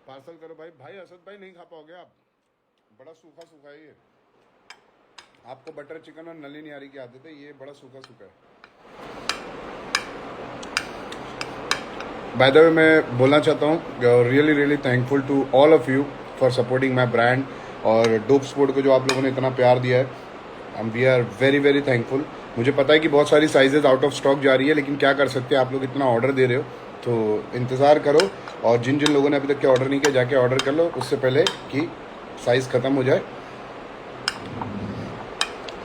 Parcel करो भाई। भाई असद भाई नहीं खा पाओगे आप, बड़ा सूखा सूखा है ये। आपको बटर चिकन और नली निहारी की आदत है, ये बड़ा सूखा सूखा है। बाय द वे मैं बोलना चाहता हूँ really really thankful to all of you for supporting my brand और डोप स्पोर्ट को जो आप लोगों ने इतना प्यार दिया है। We are very very thankful. मुझे पता है कि बहुत सारी साइजेस आउट ऑफ स्टॉक जा रही है, लेकिन क्या कर सकते हैं, आप लोग इतना ऑर्डर दे रहे हो तो इंतज़ार करो। और जिन जिन लोगों ने अभी तक के ऑर्डर नहीं किया जाके ऑर्डर कर लो उससे पहले कि साइज़ ख़त्म हो जाए।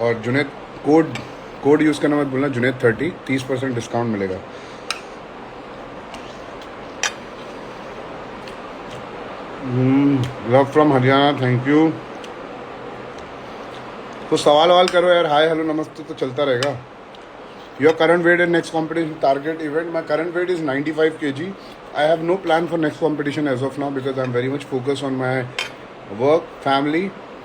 और जुनेद कोड कोड यूज़ करना मत भूलना, जुनेद 30% डिस्काउंट मिलेगा। Love from Haryana, thank you. तो सवाल वाल करो यार, हाय हेलो नमस्ते तो चलता रहेगा। Your current weight and next competition target event, my current weight is 95 kg। I have no plan for next competition as of now because I am very much focus on my work, family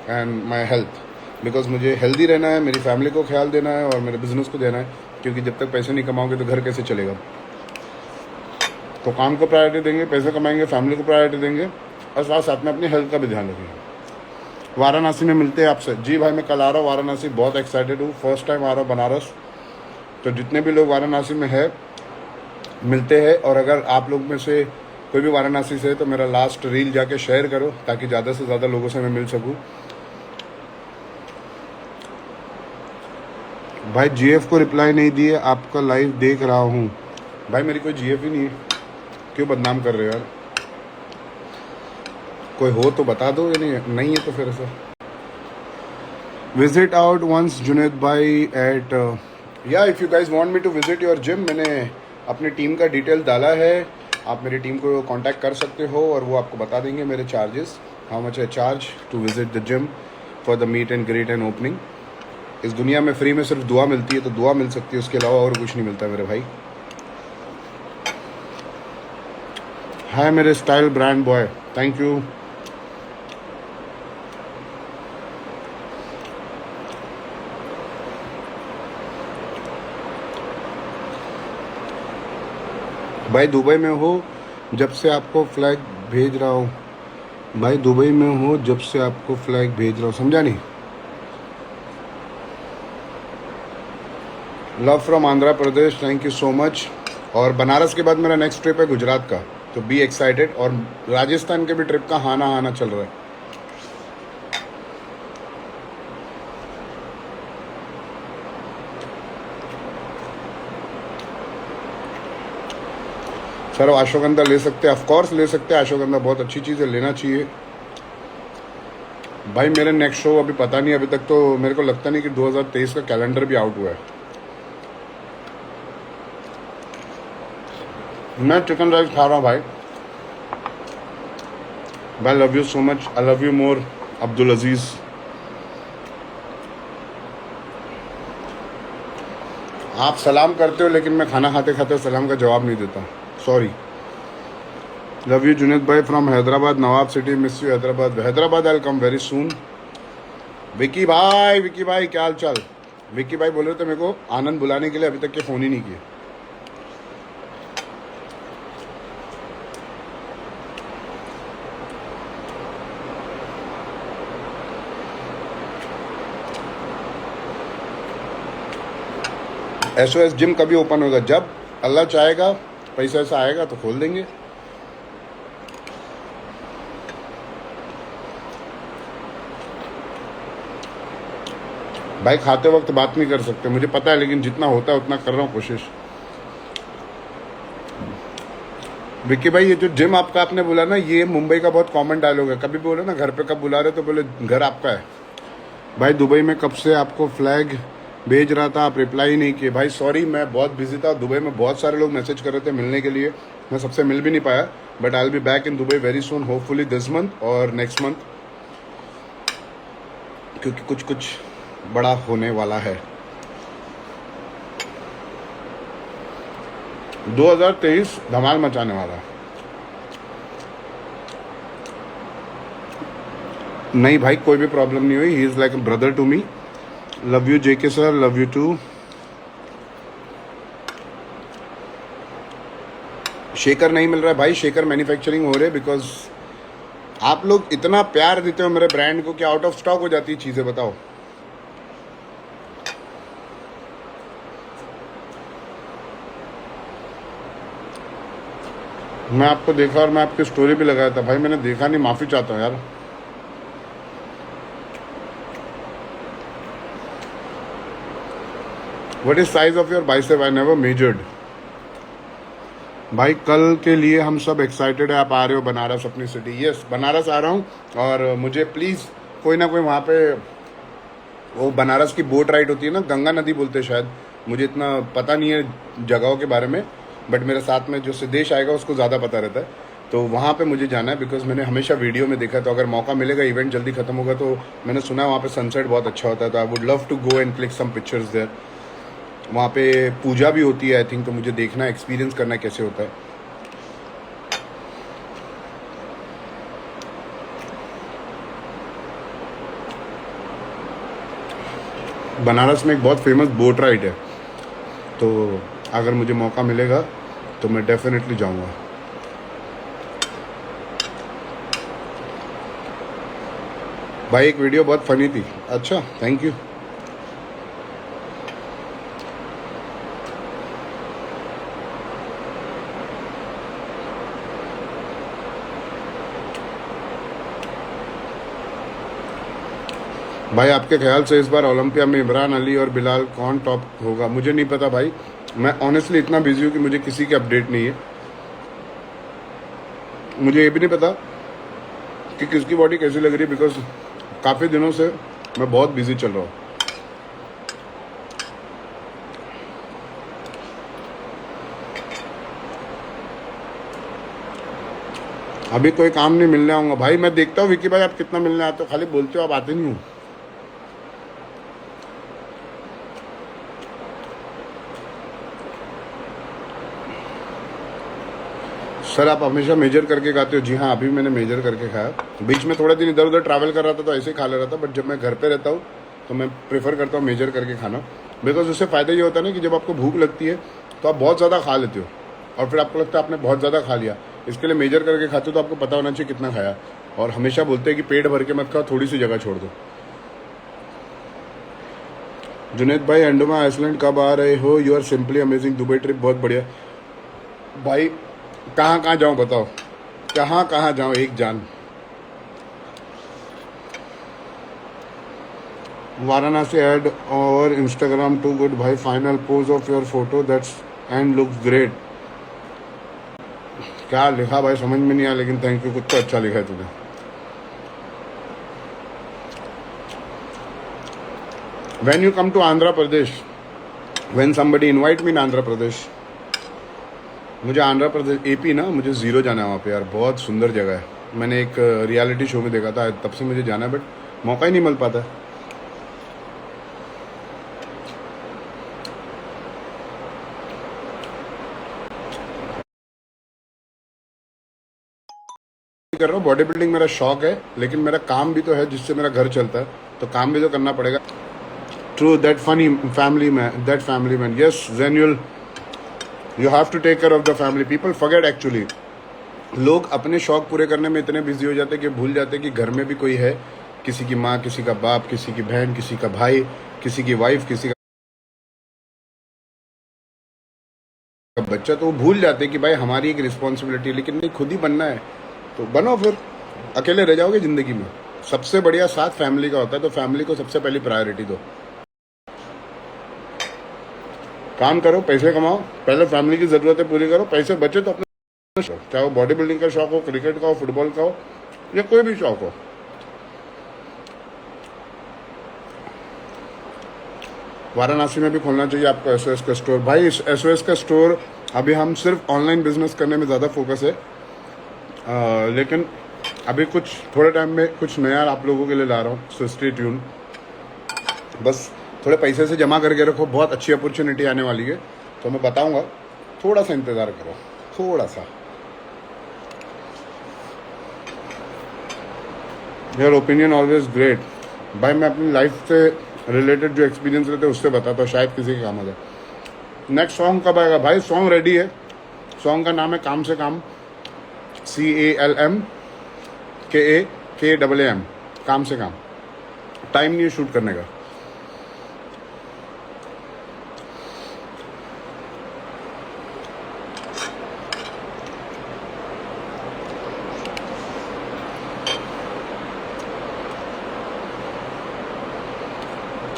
and my health. Because मुझे healthy रहना है, मेरी family को ख्याल देना है और मेरे बिजनेस को देना है, क्योंकि जब तक पैसे नहीं कमाओगे तो घर कैसे चलेगा। तो काम को प्रायोरिटी देंगे, पैसे कमाएंगे, फैमिली को प्रायोरिटी देंगे और साथ साथ में अपनी हेल्थ का भी ध्यान रखेंगे। वाराणसी में मिलते हैं आपसे। जी भाई मैं कल आ रहा हूँ वाराणसी, बहुत एक्साइटेड हूँ, फर्स्ट टाइम आ रहा हूँ बनारस। तो जितने भी लोग वाराणसी में है मिलते हैं। और अगर आप लोग में से कोई भी वाराणसी से है तो मेरा लास्ट रील जाके शेयर करो ताकि ज़्यादा से ज़्यादा लोगों से मैं मिल सकूँ। भाई जीएफ को रिप्लाई नहीं दिए, आपका लाइव देख रहा हूँ। भाई मेरी कोई जीएफ ही नहीं है, क्यों बदनाम कर रहे हो यार। कोई हो तो बता दो, या नहीं है तो फिर ऐसा। विजिट आउट वंस जुनेद भाई एट या if you guys want me to visit your gym, मैंने अपनी टीम का डिटेल डाला है। आप मेरी टीम को कांटेक्ट कर सकते हो और वो आपको बता देंगे मेरे charges, how much I charge to visit the gym for the meet and greet and opening. इस दुनिया में फ्री में सिर्फ दुआ मिलती है, तो दुआ मिल सकती है, उसके अलावा और कुछ नहीं मिलता मेरे भाई। हाय मेरे style brand boy, thank you. भाई दुबई में हो जब से आपको फ्लैग भेज रहा हूँ। भाई दुबई में हो जब से आपको फ्लैग भेज रहा हूँ, समझा नहीं। Love from Andhra Pradesh, thank you so much. और बनारस के बाद मेरा नेक्स्ट ट्रिप है गुजरात का, तो बी एक्साइटेड। और राजस्थान के भी ट्रिप का हाना चल रहा है। सर अश्वगंधा ले सकते हैं, ऑफकोर्स ले सकते हैं, अश्वगंधा बहुत अच्छी चीज़ है, लेना चाहिए। भाई मेरे नेक्स्ट शो अभी पता नहीं, अभी तक तो मेरे को लगता नहीं कि 2023 का कैलेंडर भी आउट हुआ है। मैं चिकन राइस खा रहा हूँ भाई। भाई love you so much, I love you more Abdul Aziz. आप सलाम करते हो लेकिन मैं खाना खाते खाते सलाम का जवाब नहीं देता, सॉरी। लव यू जुनेद भाई from Hyderabad, Nawab city, miss you Hyderabad. Hyderabad I come very soon. Vicky भाई क्या हाल चाल। विकी भाई बोल रहे थे मेरे को आनंद बुलाने के लिए, अभी तक के फ़ोन ही नहीं किए। SOS जिम कभी ओपन होगा? जब अल्लाह चाहेगा, पैसा ऐसा आएगा तो खोल देंगे। भाई खाते वक्त बात नहीं कर सकते, मुझे पता है, लेकिन जितना होता है उतना कर रहा हूँ कोशिश। विक्की भाई ये जो जिम आपका आपने बोला ना, ये मुंबई का बहुत कॉमन डायलॉग है। कभी बोले ना घर पे कब बुला रहे तो बोले घर आपका है। भाई दुबई में कब से आपको फ्लैग भेज रहा था, आप रिप्लाई नहीं किए। भाई सॉरी, मैं बहुत बिजी था। दुबई में बहुत सारे लोग मैसेज कर रहे थे मिलने के लिए, मैं सबसे मिल भी नहीं पाया। But I will be back in Dubai very soon, hopefully this month और नेक्स्ट मंथ, क्योंकि कुछ बड़ा होने वाला है। 2023 धमाल मचाने वाला है। नहीं भाई कोई भी प्रॉब्लम नहीं हुई, he is like a brother to me. Love you JK sir, love you too. Shaker नहीं मिल रहा है भाई, शेकर मैन्युफैक्चरिंग हो रहे बिकॉज आप लोग इतना प्यार देते हो मेरे ब्रांड को कि आउट ऑफ स्टॉक हो जाती है चीज़ें, बताओ। मैं आपको देखा और मैं आपकी स्टोरी भी लगाया था भाई, मैंने देखा नहीं, माफ़ी चाहता हूँ यार। What is size of your bicep? I never measured. भाई कल के लिए हम सब एक्साइटेड है, आप आ रहे हो बनारस अपनी सिटी? यस, बनारस आ रहा हूँ। और मुझे प्लीज़ कोई ना कोई वहाँ पे, वो बनारस की बोट राइड होती है ना, गंगा नदी बोलते हैं शायद, मुझे इतना पता नहीं है जगहों के बारे में, बट मेरे साथ में जो सिद्धेश आएगा उसको ज़्यादा पता रहता है, तो वहाँ पे मुझे जाना है। बिकॉज मैंने हमेशा वीडियो में देखा, तो अगर मौका मिलेगा, इवेंट जल्दी खत्म होगा, तो मैंने सुना है वहाँ पे सनसेट बहुत अच्छा होता है, तो I would love to go and click some pictures there. वहाँ पे पूजा भी होती है आई थिंक, तो मुझे देखना, एक्सपीरियंस करना कैसे होता है। बनारस में एक बहुत फेमस बोट राइड है, तो अगर मुझे मौका मिलेगा तो मैं डेफिनेटली जाऊंगा। भाई एक वीडियो बहुत फनी थी। अच्छा, थैंक यू। भाई आपके ख्याल से इस बार ओलंपिया में इमरान अली और बिलाल कौन टॉप होगा? मुझे नहीं पता भाई, मैं ऑनेस्टली इतना बिजी हूँ कि मुझे किसी की अपडेट नहीं है। मुझे ये भी नहीं पता कि किसकी बॉडी कैसी लग रही है, बिकॉज काफ़ी दिनों से मैं बहुत बिजी चल रहा हूँ। अभी कोई काम नहीं, मिलने आऊँगा भाई। मैं देखता हूँ विकी भाई आप कितना मिलने आते हो, खाली बोलते हो, आप आते नहीं हो। सर आप हमेशा मेजर करके खाते हो? जी हाँ, अभी मैंने मेजर करके खाया। बीच में थोड़े दिन इधर उधर ट्रैवल कर रहा था तो ऐसे ही खा ले रहा था, बट जब मैं घर पे रहता हूँ तो मैं प्रेफर करता हूँ मेजर करके खाना। बिकॉज उससे फ़ायदा ये होता है ना कि जब आपको भूख लगती है तो आप बहुत ज़्यादा खा लेते हो, और फिर आपको लगता है आपने बहुत ज़्यादा खा लिया। इसके लिए मेजर करके खाते हो तो आपको पता होना चाहिए कितना खाया। और हमेशा बोलते हैं कि पेट भर के मत खाओ, थोड़ी सी जगह छोड़ दो। जुनेद भाई अंडोमा आइसलैंड कब आ रहे हो? You are simply amazing. Dubai trip बहुत बढ़िया। भाई कहाँ कहाँ जाऊँ बताओ, कहाँ कहाँ जाऊँ एक जान। वाराणसी एड और इंस्टाग्राम टू गुड भाई, final pose of your photo that's and looks great. क्या लिखा भाई समझ में नहीं आया, लेकिन थैंक यू, कुछ तो अच्छा लिखा है तूने। When you come to Andhra Pradesh, when somebody invite me in Andhra Pradesh, मुझे आंध्र प्रदेश एपी ना, मुझे ज़ीरो जाना है वहाँ पे यार, बहुत सुंदर जगह है। मैंने एक रियलिटी शो में देखा था, तब से मुझे जाना है, बट मौका ही नहीं मिल पाता। कर रहा हूँ बॉडी बिल्डिंग, मेरा शौक है, लेकिन मेरा काम भी तो है जिससे मेरा घर चलता है, तो काम भी तो करना पड़ेगा। True that funny family man, that family man, yes genuine, you have to take care of the family. People forget actually, लोग अपने शौक पूरे करने में इतने बिजी हो जाते हैं कि भूल जाते हैं कि घर में भी कोई है, किसी की माँ, किसी का बाप, किसी की बहन, किसी का भाई, किसी की वाइफ, किसी का बच्चा, तो वो भूल जाते हैं कि भाई हमारी एक रिस्पॉन्सिबिलिटी है। लेकिन नहीं, खुद ही बनना है तो बनो, फिर अकेले रह जाओगे ज़िंदगी में। सबसे बढ़िया साथ फैमिली का होता है, तो फैमिली को सबसे पहली प्रायोरिटी दो। काम करो, पैसे कमाओ, पहले फैमिली की ज़रूरतें पूरी करो, पैसे बचे तो अपने शौक, चाहे वो बॉडी बिल्डिंग का शौक हो, क्रिकेट का हो, फुटबॉल का हो, या कोई भी शौक हो। वाराणसी में भी खोलना चाहिए आपको एसओएस का स्टोर। भाई इस एसओएस का स्टोर अभी हम सिर्फ ऑनलाइन बिजनेस करने में ज़्यादा फोकस है, लेकिन अभी कुछ थोड़े टाइम में कुछ नया आप लोगों के लिए ला रहा हूँ, सो स्टे ट्यून। बस थोड़े पैसे से जमा करके रखो, बहुत अच्छी अपॉर्चुनिटी आने वाली है, तो मैं बताऊँगा, थोड़ा सा इंतज़ार करो, थोड़ा सा। Your opinion always great. भाई मैं अपनी लाइफ से रिलेटेड जो एक्सपीरियंस रहते हैं उससे बताता हूँ, शायद किसी के काम आ जाए। नेक्स्ट सॉन्ग कब आएगा? भाई सॉन्ग रेडी है, सॉन्ग का नाम है काम से काम, CALM, KAM, काम से काम, टाइम नहीं है शूट करने का।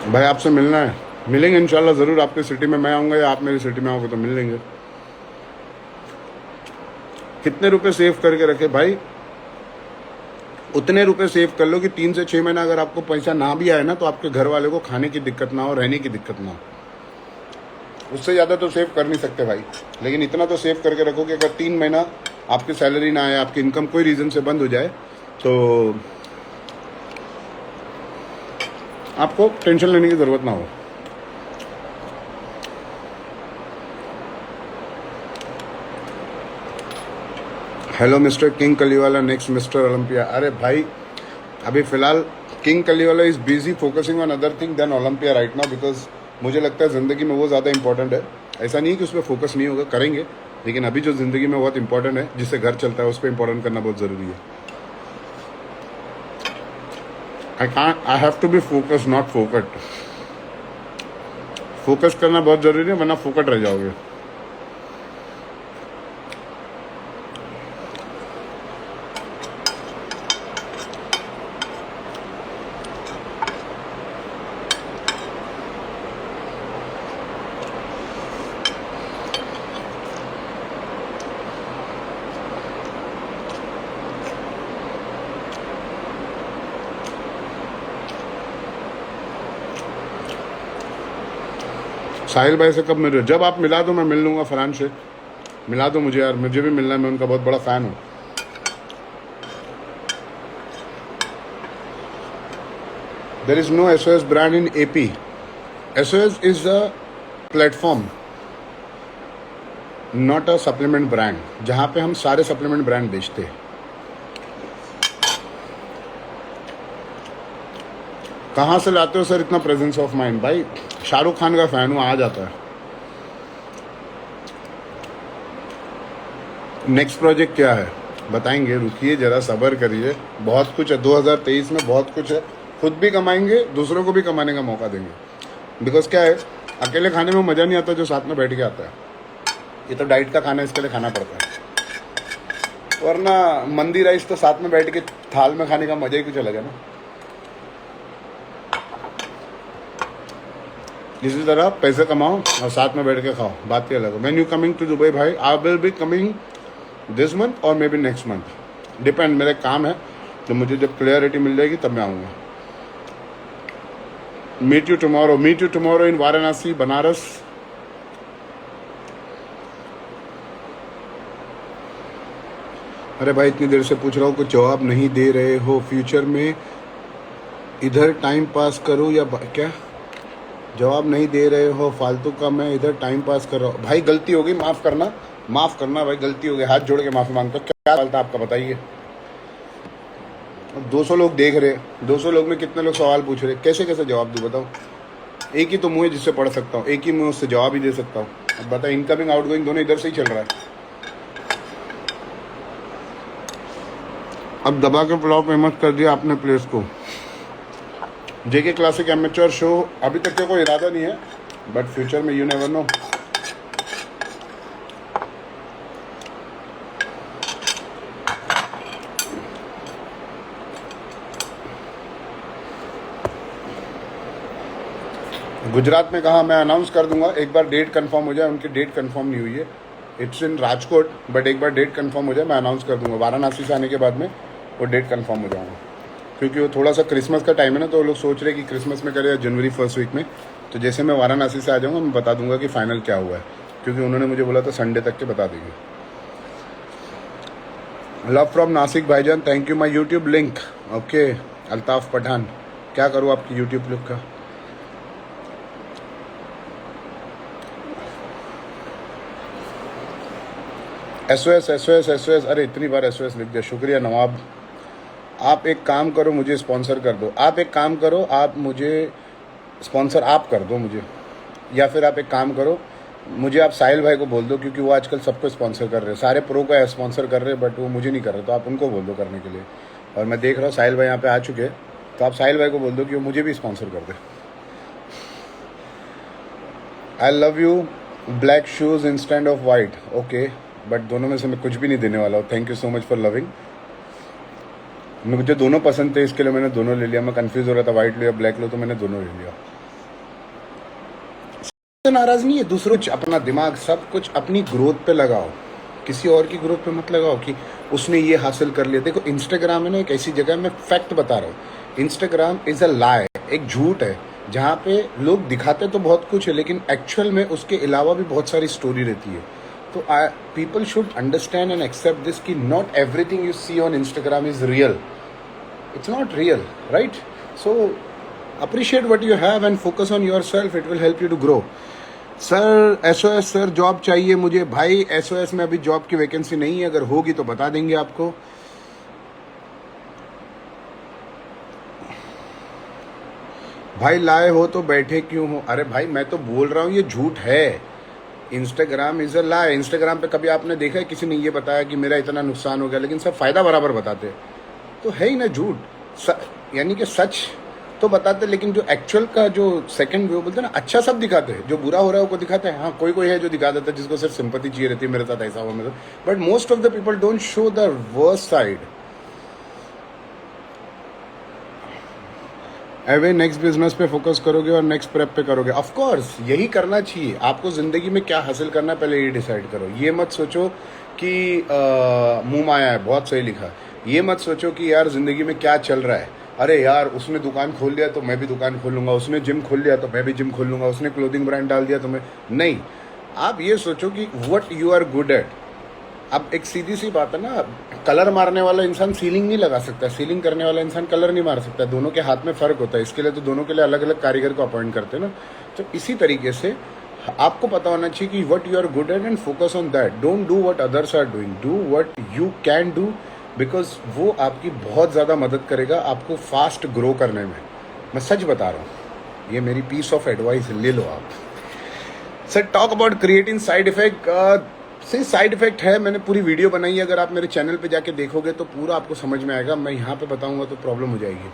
भाई आपसे मिलना है, मिलेंगे इंशाल्लाह ज़रूर। आपके सिटी में मैं आऊँगा या आप मेरी सिटी में आओगे तो मिल लेंगे। कितने रुपए सेव करके रखे भाई? उतने रुपए सेव कर लो कि 3 से 6 महीना अगर आपको पैसा ना भी आए ना तो आपके घर वाले को खाने की दिक्कत ना हो, रहने की दिक्कत ना हो। उससे ज़्यादा तो सेव कर नहीं सकते भाई, लेकिन इतना तो सेव करके रखो कि अगर 3 महीना आपकी सैलरी ना आए, आपकी इनकम कोई रीज़न से बंद हो जाए तो आपको टेंशन लेने की ज़रूरत ना हो। Hello mister king Kaliwala, next mister Olympia. अरे भाई अभी फ़िलहाल king Kaliwala is busy focusing on other thing then Olympia right now, because मुझे लगता है ज़िंदगी में वो ज़्यादा इंपॉर्टेंट है। ऐसा नहीं है कि उस पर फोकस नहीं होगा, करेंगे, लेकिन अभी जो ज़िंदगी में बहुत इंपॉर्टेंट है, जिससे घर चलता है, उस पर इंपॉर्टेंट करना बहुत ज़रूरी है। I have to be focus, not फोकट। फोकस करना बहुत ज़रूरी है, वरना फोकट रह जाओगे। साहिल भाई से कब मिल रहे हो? जब आप मिला दो मैं मिल लूँगा। फरहान से मिला दो मुझे यार, मुझे भी मिलना है, मैं उनका बहुत बड़ा फ़ैन हूँ। There is no SOS brand in AP। SOS is a platform, not a supplement brand, जहाँ पे हम सारे सप्लीमेंट ब्रांड बेचते हैं। कहाँ से लाते हो सर इतना प्रेजेंस ऑफ माइंड? भाई शाहरुख खान का फ़ैन हूँ, आ जाता है। नेक्स्ट प्रोजेक्ट क्या है बताएंगे, रुकिए ज़रा सब्र करिए। बहुत कुछ है 2023 में, बहुत कुछ है। खुद भी कमाएंगे, दूसरों को भी कमाने का मौका देंगे। बिकॉज क्या है, अकेले खाने में मज़ा नहीं आता जो साथ में बैठ के आता है। ये तो डाइट का खाना है, इसके लिए खाना पड़ता है, वरना मंदी राइस तो साथ में बैठ के थाल में खाने का मज़ा ही कुछ अलग है ना। इसी तरह पैसे कमाओ और साथ में बैठ के खाओ, बात ही अलग है। When you coming to Dubai भाई, I will be coming this month और may be next month, depend, मेरे काम है। तो मुझे जब क्लियरिटी मिल जाएगी तब मैं आऊँगा। Meet you tomorrow in Varanasi, Banaras. अरे भाई इतनी देर से पूछ रहा हूँ, कुछ जवाब नहीं दे रहे हो। फ्यूचर में इधर टाइम पास करूँ या क्या? जवाब नहीं दे रहे हो, फालतू का मैं इधर टाइम पास कर रहा हूँ। भाई गलती हो गई, माफ़ करना भाई, गलती हो गई, हाथ जोड़ के माफ़ी मांगता हूँ। क्या सवाल था आपका बताइए? 200 लोग देख रहे, 200 लोग में कितने लोग सवाल पूछ रहे, कैसे कैसे जवाब दूँ बताओ? एक ही तो मुँह है जिससे पढ़ सकता हूँ, एक ही मुँह उससे जवाब ही दे सकता हूँ। अब बताए, इनकमिंग आउटगोइंग दोनों इधर से ही चल रहा है। अब दबा के पुलाव फेमस कर दिया आपने प्लेस को। JK क्लासिक एमेच्योर शो, अभी तक का कोई इरादा नहीं है, बट फ्यूचर में यू नेवर नो। गुजरात में कहा, मैं अनाउंस कर दूंगा एक बार डेट कंफर्म हो जाए। उनकी डेट कंफर्म नहीं हुई है, इट्स इन राजकोट, बट एक बार डेट कंफर्म हो जाए मैं अनाउंस कर दूंगा। वाराणसी से आने के बाद में वो डेट कंफर्म हो जाऊंगा, क्योंकि वो थोड़ा सा क्रिसमस का टाइम है ना, तो वो लोग सोच रहे हैं कि क्रिसमस में करें या जनवरी फर्स्ट वीक में। तो जैसे मैं वाराणसी से आ जाऊँगा मैं बता दूंगा कि फाइनल क्या हुआ है, क्योंकि उन्होंने मुझे बोला था संडे तक के बता देंगे। लव फ्रॉम नासिक भाईजान, thank you. My YouTube link, okay. Altaf Pathan, क्या करूँ आपकी यूट्यूब लिंक का? SOS, अरे इतनी बार SOS लिख दिया, शुक्रिया नवाब। आप एक काम करो, मुझे स्पॉन्सर कर दो। आप एक काम करो, आप मुझे स्पॉन्सर आप कर दो मुझे, या फिर आप एक काम करो, मुझे आप साहिल भाई को बोल दो, क्योंकि वो आजकल सबको स्पॉन्सर कर रहे हैं, सारे प्रो को स्पॉन्सर कर रहे हैं, बट वो मुझे नहीं कर रहे, तो आप उनको बोल दो करने के लिए। और मैं देख रहा हूँ साहिल भाई यहाँ पे आ चुके हैं, तो आप साहिल भाई को बोल दो कि वो मुझे भी स्पॉन्सर कर दे। I love you black shoes instant of white. Okay, but दोनों में से मैं कुछ भी नहीं देने वाला हूँ। Thank you so much for loving. मुझे दोनों पसंद थे, इसके लिए मैंने दोनों ले लिया। मैं कंफ्यूज हो रहा था वाइट लो या ब्लैक लो, तो मैंने दोनों ले लिया। तो नाराज नहीं है, दूसरों अपना दिमाग सब कुछ अपनी ग्रोथ पे लगाओ, किसी और की ग्रोथ पे मत लगाओ कि उसने ये हासिल कर लिया। देखो इंस्टाग्राम है ना एक ऐसी जगह, मैं फैक्ट बता रहा हूँ, इंस्टाग्राम इज अ लाई, एक झूठ है जहाँ पे लोग दिखाते तो बहुत कुछ है लेकिन एक्चुअल में उसके अलावा भी बहुत सारी स्टोरी रहती है। तो people should understand and accept this कि not everything you see on Instagram is real, it's not real, right? So appreciate what you have and focus on yourself, it will help you to grow. Sir SOS sir job चाहिए मुझे। भाई SOS में अभी job की vacancy नहीं है, अगर होगी तो बता देंगे आपको। भाई लाए हो तो बैठे क्यों हो? अरे भाई मैं तो बोल रहा हूँ ये झूठ है, Instagram is a lie. Instagram पे कभी आपने देखा है किसी ने ये बताया कि मेरा इतना नुकसान हो गया, लेकिन सब फायदा बराबर बताते, तो है ही ना झूठ। यानी कि सच तो बताते, लेकिन जो एक्चुअल का जो सेकंड व्यू बोलते हैं ना, अच्छा सब दिखाते हैं, जो बुरा हो रहा है वो दिखाते हैं। हाँ कोई कोई है जो दिखा देता है जिसको सिर्फ सिंपैथी चाहिए रहती है, मेरे साथ ऐसा हुआ मेरे, but most of the people don't show the worst side. एवे नेक्स्ट बिजनेस पे फोकस करोगे और नेक्स्ट प्रेप पे करोगे? ऑफ कोर्स यही करना चाहिए। आपको जिंदगी में क्या हासिल करना है पहले ये डिसाइड करो। ये मत सोचो कि मुंह माया है, बहुत सही लिखा। ये मत सोचो कि यार जिंदगी में क्या चल रहा है, अरे यार उसने दुकान खोल लिया तो मैं भी दुकान खोल लूंगा, उसने जिम खोल लिया तो मैं भी जिम खोल लूंगा, उसने क्लोथिंग ब्रांड डाल दिया तो मैं नहीं। आप ये सोचो कि what you are good at. अब एक सीधी सी बात है ना, कलर मारने वाला इंसान सीलिंग नहीं लगा सकता, सीलिंग करने वाला इंसान कलर नहीं मार सकता, दोनों के हाथ में फर्क होता है। इसके लिए तो दोनों के लिए अलग अलग कारीगर को अपॉइंट करते हैं ना। तो इसी तरीके से आपको पता होना चाहिए कि what you are good at and focus on that. Don't do what others are doing, do what you can do, because वो आपकी बहुत ज़्यादा मदद करेगा आपको फास्ट ग्रो करने में। मैं सच बता रहा हूँ, ये मेरी पीस ऑफ एडवाइस ले लो आप। Sir talk about creating side effect. से साइड इफेक्ट है, मैंने पूरी वीडियो बनाई है, अगर आप मेरे चैनल पे जाके देखोगे तो पूरा आपको समझ में आएगा। मैं यहाँ पे बताऊंगा तो प्रॉब्लम हो जाएगी।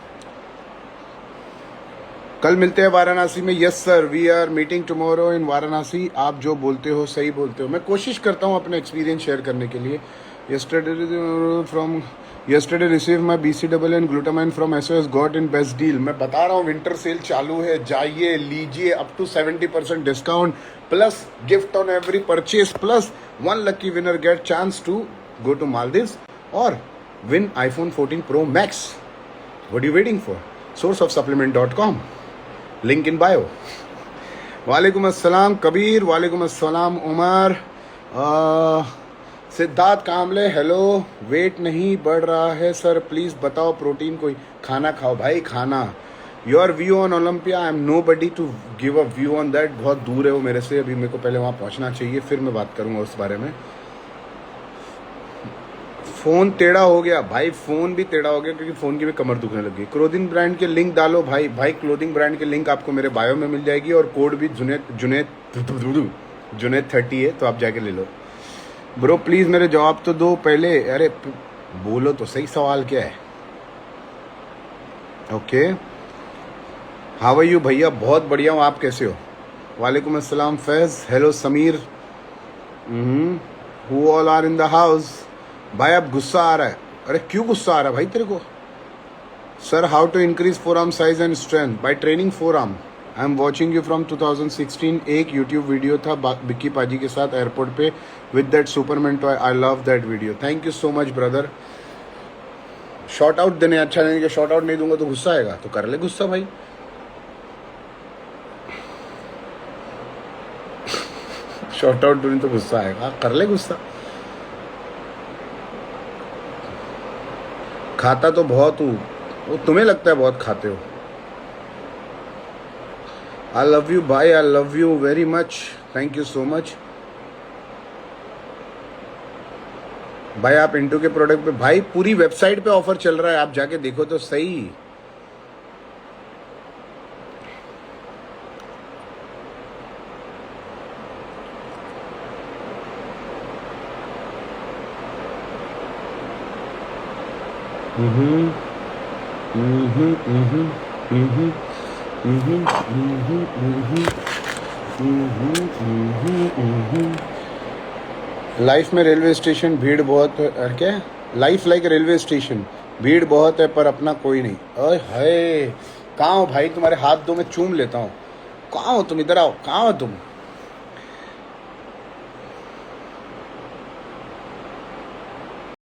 कल मिलते हैं वाराणसी में। Yes sir, we are meeting tomorrow in Varanasi. आप जो बोलते हो सही बोलते हो, मैं कोशिश करता हूँ अपने एक्सपीरियंस शेयर करने के लिए। yesterday received my BCAA and glutamine from SOS, got in best deal। मैं बता रहा हूँ विंटर सेल चालू है, जाइए लीजिए, up to 70% discount plus gift on every purchase plus 1 lucky winner get chance to go to Maldives और win iPhone 14 Pro Max। What are you waiting for? sourceofsupplement.com, link in bio. वालेकुम अस्सलाम कबीर, वालेकुम अस्सलाम उमर। सिद्धार्थ कामले, hello. Wait नहीं बढ़ रहा है sir, please बताओ प्रोटीन कोई। खाना खाओ भाई, खाना। Your view on Olympia, I am no buddy to give a view on that. बहुत दूर है वो मेरे से, अभी मेरे को पहले वहाँ पहुँचना चाहिए, फिर मैं बात करूँगा उस बारे में। फ़ोन टेढ़ा हो गया भाई, फ़ोन भी टेढ़ा हो गया क्योंकि फ़ोन की भी कमर दुखने लगी। क्लोथिंग ब्रांड के लिंक डालो भाई। भाई क्लोथिंग ब्रांड के लिंक आपको मेरे बायो में मिल जाएगी और कोड भी जुनेद 30 है, तो आप जाके ले लो। ब्रो प्लीज़ मेरे जवाब तो दो पहले। अरे बोलो तो सही, सवाल क्या है? ओके, हाउ आर यू भैया? बहुत बढ़िया हूँ, आप कैसे हो? वालेकुम अस्सलाम Faiz, hello Sameer. Who all are in the house? भाई अब गुस्सा आ रहा है। अरे क्यों गुस्सा आ रहा है भाई तेरे को? Sir how to increase forearm size and strength? By training forearm. I am watching you from 2016। एक यूट्यूब वीडियो था बिक्की पाजी के साथ एयरपोर्ट पे with that Superman toy, I love that video. Thank you so much brother. Short out देने अच्छा नहीं कि शॉर्ट आउट नहीं दूंगा तो गुस्सा आएगा, तो कर ले गुस्सा भाई। शॉर्ट आउट दूंगी तो गुस्सा आएगा, कर ले गुस्सा। खाता तो बहुत हूँ, वो तुम्हें लगता है बहुत खाते हो। आई लव यू भाई, आई love you very much, thank you so much भाई। आप इंटू के प्रोडक्ट पे भाई पूरी वेबसाइट पे ऑफर चल रहा है, आप जाके देखो तो सही। हम्म हम्म हम्म हम्म हम्म लाइफ में रेलवे स्टेशन भीड़ बहुत है क्या? लाइफ लाइक रेलवे स्टेशन, भीड़ बहुत है पर अपना कोई नहीं। ओए हाय, कहाँ हो भाई? तुम्हारे हाथ दो, मैं चूम लेता हूँ। कहाँ हो तुम? इधर आओ, कहाँ हो तुम?